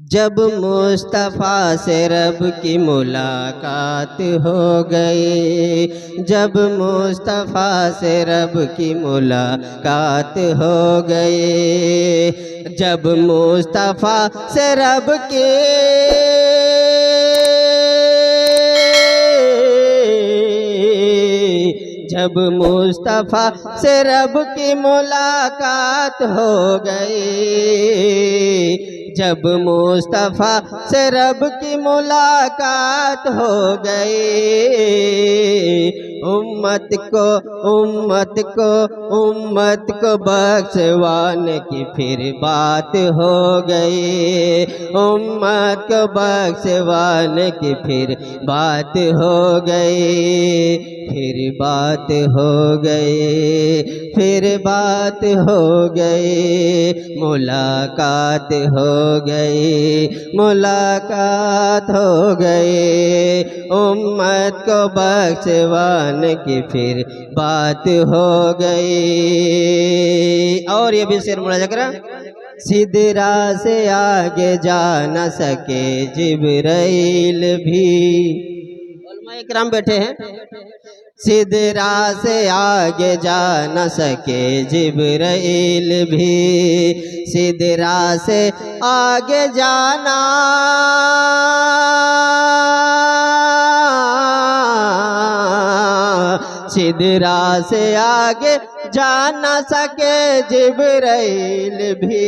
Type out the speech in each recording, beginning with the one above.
جب مصطفیٰ سے رب کی ملاقات ہو گئی، جب مصطفیٰ سے رب کی ملاقات ہو گئی، جب مصطفیٰ سے رب کی جب مصطفیٰ سے رب کی ملاقات ہو گئی، جب مصطفیٰ سے رب کی ملاقات ہو گئی، امت کو بخشوانے کی پھر بات ہو گئی، امت کو بخشوانے کی پھر بات ہو گئی، پھر بات ہو گئی، پھر بات ہو گئی، ملاقات ہو گئی، ملاقات ہو گئی، امت کو بخشوانے کی پھر بات ہو گئی۔ اور یہ بھی شعر ملاحظہ کریں، سدرا سے آگے جا نہ سکے جبرائیل بھی، علماء کرام بیٹھے ہیں، سدرا سے آگے جا نہ سکے جبرائیل بھی، سدرا سے آگے جانا سدرا سے آگے جا نہ سکے جبرائیل بھی،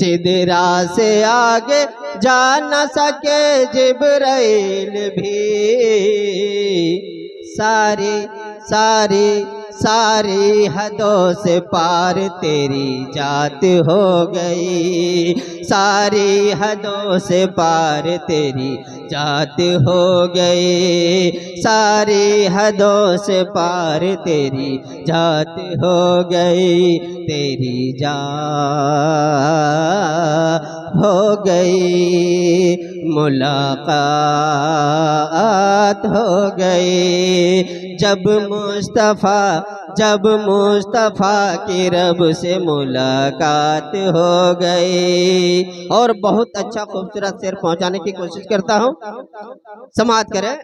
سدرا سے آگے جا نہ سکے جبرائیل بھی، ساری حدوں سے پار تیری ذات ہو گئی، ساری حدوں سے پار تیری ذات ہو گئی، ساری حدوں سے پار تیری ذات ہو گئی، تیری ذات ہو گئی، ملاقات ہو گئی، جب مصطفیٰ کی رب سے ملاقات ہو گئی۔ اور بہت اچھا خوبصورت شعر پہنچانے کی کوشش کرتا ہوں، سماعت کریں۔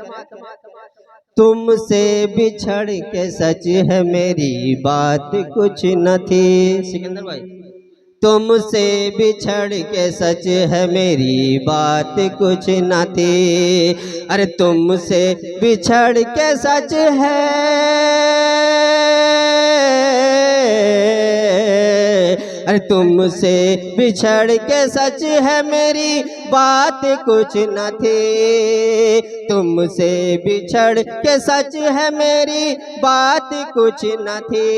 تم سے بچھڑ کے سچ ہے میری بات کچھ نہ تھی، سکندر بھائی، تم سے بچھڑ کے سچ ہے میری بات کچھ نہ تھی، ارے تم سے بچھڑ کے سچ ہے، ارے تم سے بچھڑ کے سچ ہے میری بات کچھ نہ تھی، تم سے بچھڑ کے سچ ہے میری بات کچھ نہ تھی،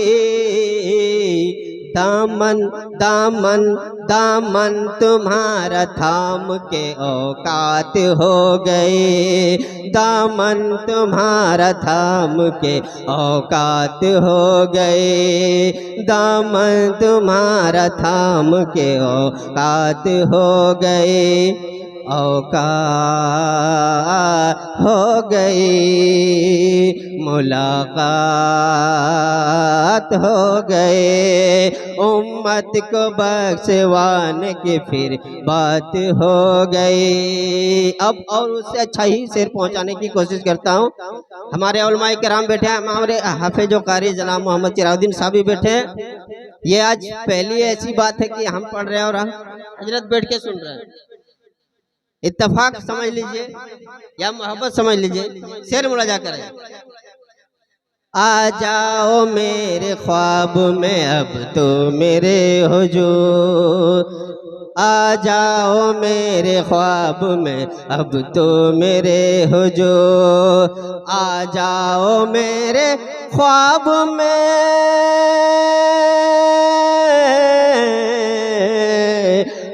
دامن تمہارا تھام کے اوقات ہو گئے، دامن تمہارا تھام کے اوقات ہو گئے، دامن تمہارا تھام کے اوقات ہو گئے، اوقات ہو گئی، ملاقات ہو گئے، امت کو بخشوانے کی پھر بات ہو گئی۔ اب اور اس سے اچھا ہی شعر پہنچانے کی کوشش کرتا ہوں، ہمارے علماء کرام بیٹھے ہیں، ہمارے حافظ و قاری جناب محمد چراغ الدین صاحب بھی بیٹھے ہیں۔ یہ آج پہلی ایسی بات ہے کہ ہم پڑھ رہے ہیں اور حضرت بیٹھ کے سن رہے ہیں، اتفاق سمجھ لیجئے یا محبت سمجھ لیجئے، شعر ملاحظہ کریں۔ آ جاؤ میرے خواب میں اب تو میرے حضور، آ جاؤ میرے خواب میں اب تو میرے حضور، آ جاؤ میرے خواب میں،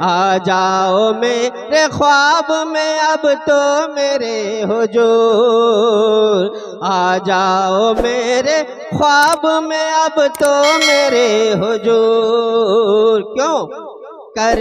آ جاؤ میرے خواب میں اب تو میرے حضور، آ جاؤ میرے خواب میں اب تو میرے حضور، کیوں؟ کر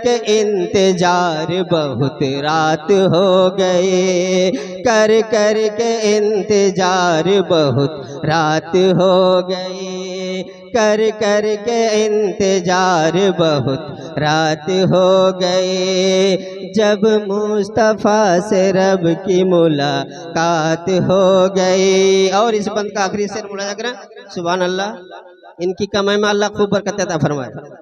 کے انتظار بہت رات ہو گئے، کر کے انتظار بہت رات ہو گئی، کر کر کے انتظار بہت رات ہو گئی، جب مصطفیٰ سے رب کی ملاقات ہو گئی۔ اور اس بند کا آخری شعر ملاحظہ کریں، سبحان اللہ، ان کی کمائی میں اللہ خوب برکت عطا فرمائے۔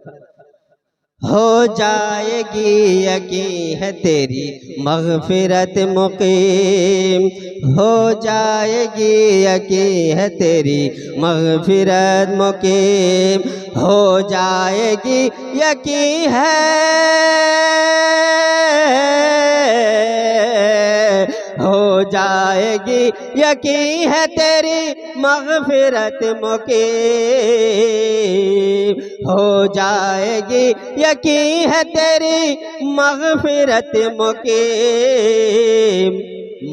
ہو جائے گی یقین ہے تیری مغفرت مقیم، ہو جائے گی یقین ہے تیری مغفرت مقیم، ہو جائے گی یقین ہے، ہو جائے گی یقین ہے تیری مغفرت مقیم، ہو جائے گی یقین ہے تیری مغفرت مقیم۔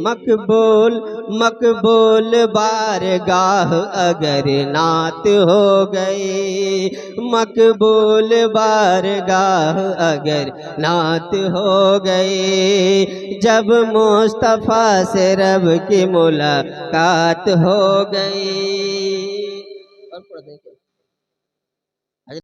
مقبول مقبول بارگاہ اگر نعت ہو گئی، مقبول بارگاہ اگر نعت ہو گئی، جب مصطفیٰ سے رب کی ملاقات ہو گئی۔